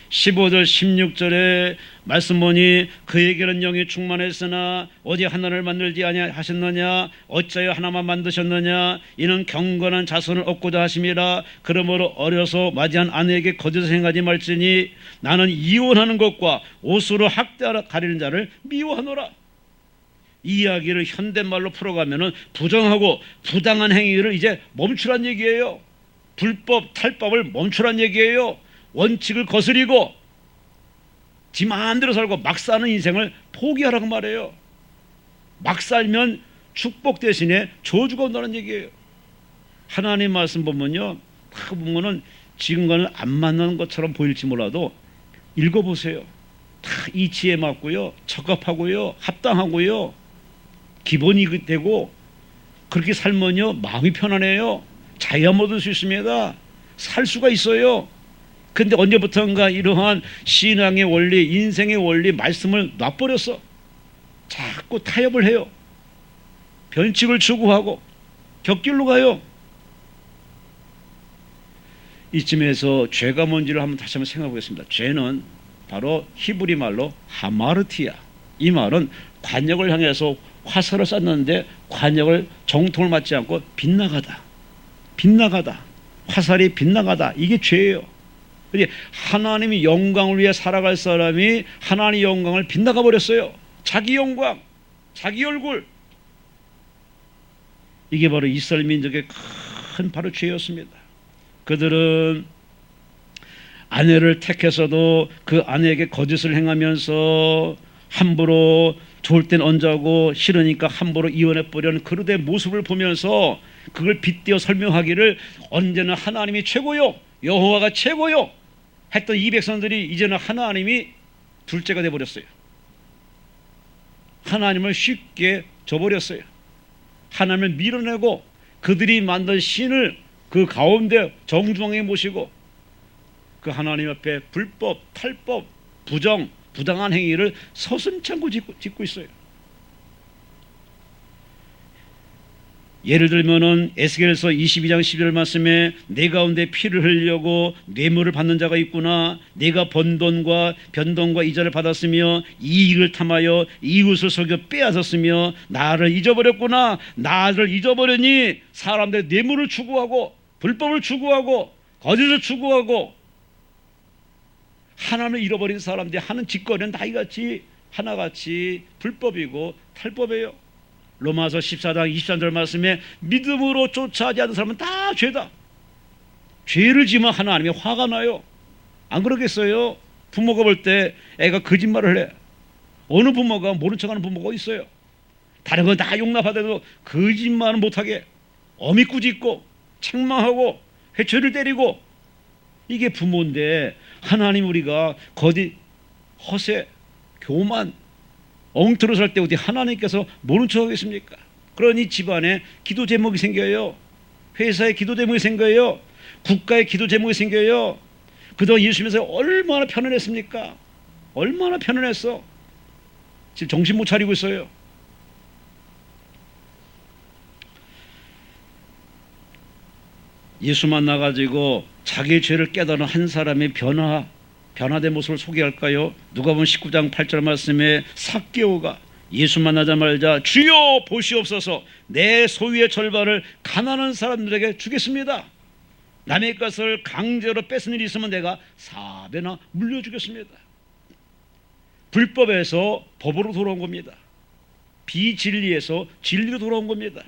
15절 16절에 말씀 보니 그에게는 영이 충만했으나 어디 하나를 만들지 아니하셨느냐, 어찌하여 하나만 만드셨느냐, 이는 경건한 자손을 얻고자 하심이라. 그러므로 어려서 맞이한 아내에게 거짓을 행하지 말지니 나는 이혼하는 것과 옷으로 학대하러 가리는 자를 미워하노라. 이 이야기를 현대말로 풀어가면은 부정하고 부당한 행위를 이제 멈추란 얘기예요. 불법 탈법을 멈추란 얘기예요. 원칙을 거스리고 지 마음대로 살고 막 사는 인생을 포기하라고 말해요. 막 살면 축복 대신에 저주가 온다는 얘기예요. 하나님 말씀 보면요, 딱 보면은 지금과는 안 맞는 것처럼 보일지 몰라도 읽어보세요. 다 이치에 맞고요, 적합하고요, 합당하고요, 기본이 되고, 그렇게 살면요 마음이 편안해요. 자유 얻을 수 있습니다. 살 수가 있어요. 근데 언제부턴가 이러한 신앙의 원리, 인생의 원리, 말씀을 놔버렸어. 자꾸 타협을 해요. 변칙을 추구하고 격길로 가요. 이쯤에서 죄가 뭔지를 다시 한번 생각해 보겠습니다. 죄는 바로 히브리 말로 하마르티야. 이 말은 관역을 향해서 화살을 쐈는데 관역을 정통을 맞지 않고 빗나가다. 화살이 빗나가다. 이게 죄예요. 하나님이 영광을 위해 살아갈 사람이 하나님의 영광을 빗나가 버렸어요. 자기 영광, 자기 얼굴. 이게 바로 이스라엘 민족의 큰 바로 죄였습니다. 그들은 아내를 택해서도 그 아내에게 거짓을 행하면서 함부로 좋을 땐 언자고 싫으니까 함부로 이혼해버리는 그들의 모습을 보면서 그걸 빗대어 설명하기를 언제나 하나님이 최고요, 여호와가 최고요 했던 이 백성들이 이제는 하나님이 둘째가 되어버렸어요. 하나님을 쉽게 져버렸어요. 하나님을 밀어내고 그들이 만든 신을 그 가운데 정중하게 모시고 그 하나님 앞에 불법, 탈법, 부정, 부당한 행위를 서슴지 않고 짓고 있어요. 예를 들면은 에스겔서 22장 11절 말씀에 내 가운데 피를 흘리려고 뇌물을 받는 자가 있구나. 내가 번 돈과 변동과 이자를 받았으며 이익을 탐하여 이웃을 속여 빼앗았으며 나를 잊어버렸구나. 나를 잊어버리니 사람들의 뇌물을 추구하고 불법을 추구하고 거짓을 추구하고 하나님을 잃어버린 사람들이 하는 짓거리는 다 이같이 하나같이 불법이고 탈법이에요. 로마서 14장 23절 말씀에 믿음으로 쫓아하지 않는 사람은 다 죄다. 죄를 지으면 하나님이 화가 나요. 안 그러겠어요? 부모가 볼 때 애가 거짓말을 해. 어느 부모가 모른 척하는 부모가 어디 있어요? 다른 건 다 용납하더라도 거짓말은 못하게 어미 꾸짖고 책망하고 회초리를 때리고, 이게 부모인데 하나님 우리가 거짓, 허세, 교만, 엉터리 살 때 어디 하나님께서 모른 척 하겠습니까? 그러니 집안에 기도 제목이 생겨요. 회사에 기도 제목이 생겨요. 국가에 기도 제목이 생겨요. 그동안 예수 믿어서 얼마나 편안했습니까? 얼마나 편안했어. 지금 정신 못 차리고 있어요. 예수 만나가지고 자기의 죄를 깨달은 한 사람의 변화된 모습을 소개할까요? 누가복음 19장 8절 말씀에 삭개오가 예수 만나자마자 주여 보시옵소서, 내 소유의 절반을 가난한 사람들에게 주겠습니다. 남의 것을 강제로 뺏은 일이 있으면 내가 4배나 물려주겠습니다. 불법에서 법으로 돌아온 겁니다. 비진리에서 진리로 돌아온 겁니다.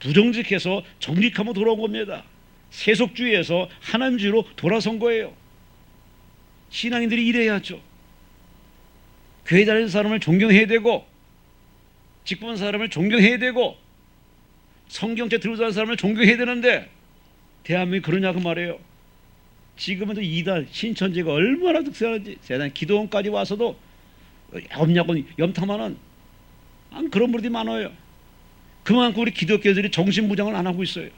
부정직해서 정직함으로 돌아온 겁니다. 세속주의에서 하나님주의로 돌아선 거예요. 신앙인들이 이래야죠. 교회 다니는 사람을 존경해야 되고, 직분 사람을 존경해야 되고, 성경책 들고 다니는 사람을 존경해야 되는데 대한민국이 그러냐고 말해요. 지금은 또 이단 신천지가 얼마나 득세하는지, 세상 기도원까지 와서도 야곱야곱 염탐하는 그런 분들이 많아요. 그만큼 우리 기독교들이 정신무장을 안 하고 있어요.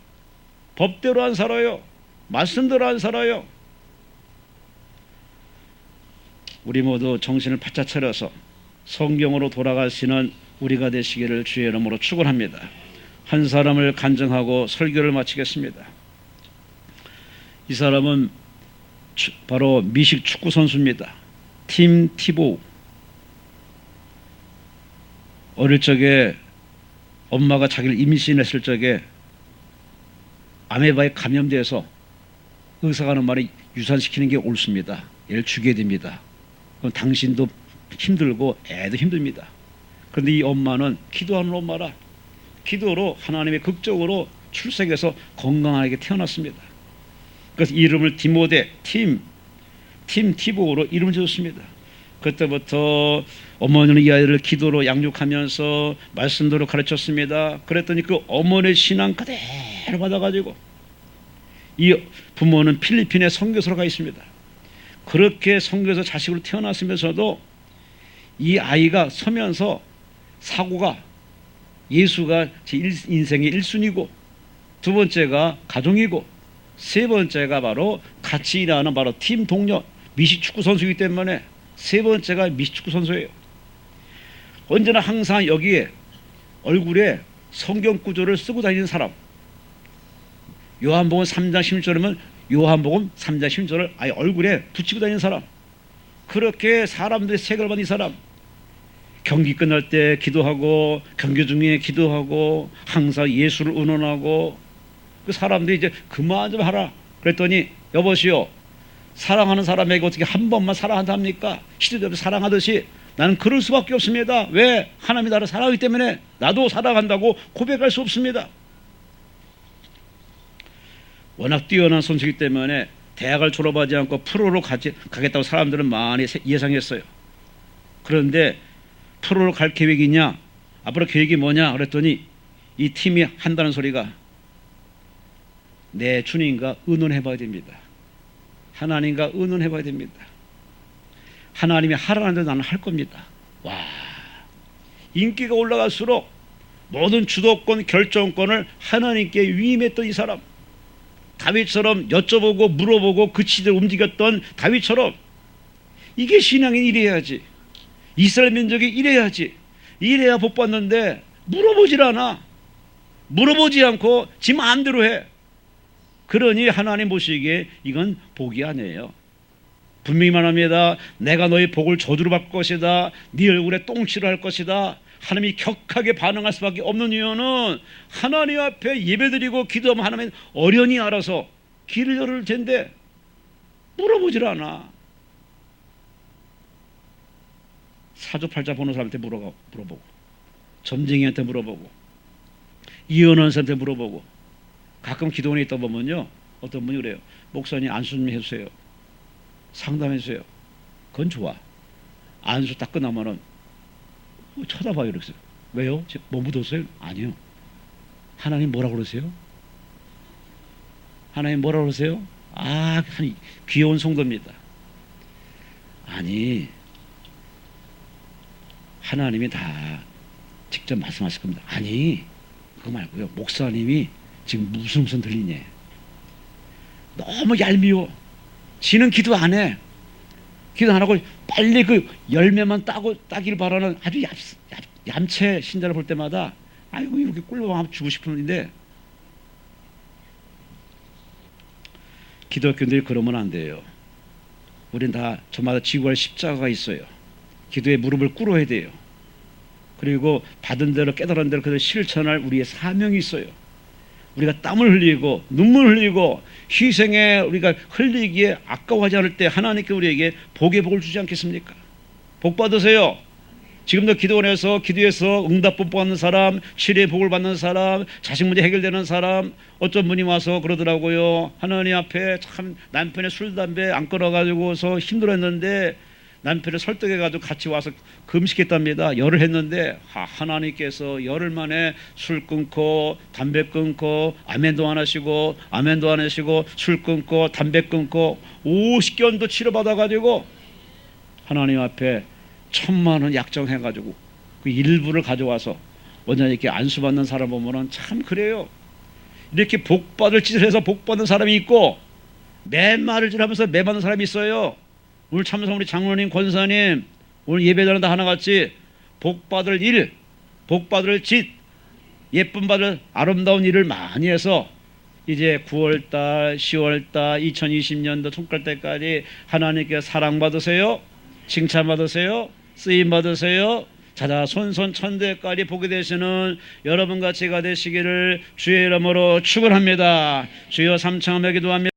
법대로 안 살아요. 말씀대로 안 살아요. 우리 모두 정신을 바짝 차려서 성경으로 돌아가시는 우리가 되시기를 주의 이름으로 축원합니다. 한 사람을 간증하고 설교를 마치겠습니다. 이 사람은 바로 미식 축구 선수입니다. 팀 티보우. 어릴 적에 엄마가 자기를 임신했을 적에 아메바에 감염돼서 의사가 하는 말이 유산시키는 게 옳습니다. 얘를 죽여야 됩니다. 그럼 당신도 힘들고 애도 힘듭니다. 그런데 이 엄마는 기도하는 엄마라 기도로 하나님의 극적으로 출생해서 건강하게 태어났습니다. 그래서 이름을 디모데 팀 티보로 이름을 지었습니다. 그때부터 어머니는 이 아이를 기도로 양육하면서 말씀대로 가르쳤습니다. 그랬더니 그 어머니의 신앙 그대로 받아가지고 이 부모는 필리핀에 선교소로 가 있습니다. 그렇게 선교에서 자식으로 태어났으면서도 이 아이가 서면서 사고가 예수가 제 인생의 1순위고, 두 번째가 가정이고, 세 번째가 바로 같이 일하는 바로 팀 동료 미식축구 선수이기 때문에 세 번째가 미식축구 선수예요. 언제나 항상 여기에 얼굴에 성경 구절을 쓰고 다니는 사람, 요한복음 3장 16절이면 요한복음 3장 16절을 아예 얼굴에 붙이고 다니는 사람, 그렇게 사람들의 색을 받은 이 사람, 경기 끝날 때 기도하고 경기 중에 기도하고 항상 예수를 의논하고, 그 사람들이 이제 그만 좀 하라 그랬더니 여보시오, 사랑하는 사람에게 어떻게 한 번만 사랑한답니까? 시대대로 사랑하듯이 나는 그럴 수밖에 없습니다. 왜? 하나님이 나를 사랑하기 때문에 나도 사랑한다고 고백할 수 없습니다. 워낙 뛰어난 선수이기 때문에 대학을 졸업하지 않고 프로로 가겠다고 사람들은 많이 예상했어요. 그런데 프로로 갈 계획이냐, 앞으로 계획이 뭐냐 그랬더니 이 팀이 한다는 소리가 내 주님과 의논해 봐야 됩니다. 하나님과 의논해 봐야 됩니다. 하나님이 하라는데 나는 할 겁니다. 와, 인기가 올라갈수록 모든 주도권 결정권을 하나님께 위임했던 이 사람, 다윗처럼 여쭤보고 물어보고 그치들 움직였던 다윗처럼, 이게 신앙인 이래야지. 이스라엘 민족이 이래야지. 이래야 복 받는데 물어보질 않아. 물어보지 않고 지 마음대로 해. 그러니 하나님 보시기에 이건 복이 아니에요. 분명히 말합니다. 내가 너의 복을 저주로 바꿀 것이다. 네 얼굴에 똥칠을 할 것이다. 하나님이 격하게 반응할 수밖에 없는 이유는 하나님 앞에 예배드리고 기도하면 하나님은 어련히 알아서 길을 열을 텐데 물어보질 않아. 사주팔자 보는 사람한테 물어보고, 점쟁이한테 물어보고, 이혼한 사람한테 물어보고, 가끔 기도원에 있다 보면요, 어떤 분이 그래요. 목사님 안수 좀 해주세요. 상담해주세요. 그건 좋아. 안수 딱 끝나면은 쳐다봐요. 이렇게. 왜요? 뭐 묻었어요? 아니요. 하나님 뭐라고 그러세요? 하나님 뭐라고 그러세요? 아, 귀여운 성도입니다. 아니, 하나님이 다 직접 말씀하실 겁니다. 아니, 그거 말고요. 목사님이 지금 무슨 들리냐. 너무 얄미워. 지는 기도 안 해. 기도 안 하고 빨리 그 열매만 따길 바라는 아주 얌체 신자를 볼 때마다 아이고 이렇게 꿀밤 주고 싶은데, 기독교인들이 그러면 안 돼요. 우린 다 저마다 지고 할 십자가가 있어요. 기도에 무릎을 꿇어야 돼요. 그리고 받은 대로 깨달은 대로 그대로 실천할 우리의 사명이 있어요. 우리가 땀을 흘리고 눈물 흘리고 희생에 우리가 흘리기에 아까워하지 않을 때 하나님께 우리에게 복의 복을 주지 않겠습니까? 복 받으세요. 지금도 기도원에서 기도해서 응답 받는 사람, 치료의 복을 받는 사람, 자식 문제 해결되는 사람, 어떤 분이 와서 그러더라고요. 하나님 앞에 참 남편의 술 담배 안 끊어가지고서 힘들었는데 남편을 설득해가지고 같이 와서 금식했답니다. 열을 했는데 하나님께서 열흘 만에 술 끊고 담배 끊고 아멘도 안 하시고 아멘도 안 하시고 술 끊고 담배 끊고 50견도 치료받아가지고 하나님 앞에 1,000만 원 약정해가지고 그 일부를 가져와서 원장님께 안수받는 사람 보면은 참 그래요. 이렇게 복받을 짓을 해서 복받는 사람이 있고 매말을 지하면서 매받는 사람이 있어요. 오늘 참석 우리 장로님, 권사님 오늘 예배자는 다 하나같이 복받을 일, 복받을 짓, 예쁨 받을 아름다운 일을 많이 해서 이제 9월달, 10월달, 2020년도 총갈 때까지 하나님께 사랑받으세요, 칭찬받으세요, 쓰임받으세요. 자자 손손 천대까지 보게 되시는 여러분과 제가 되시기를 주의 이름으로 축원합니다. 주여 삼창하며 기도합니다.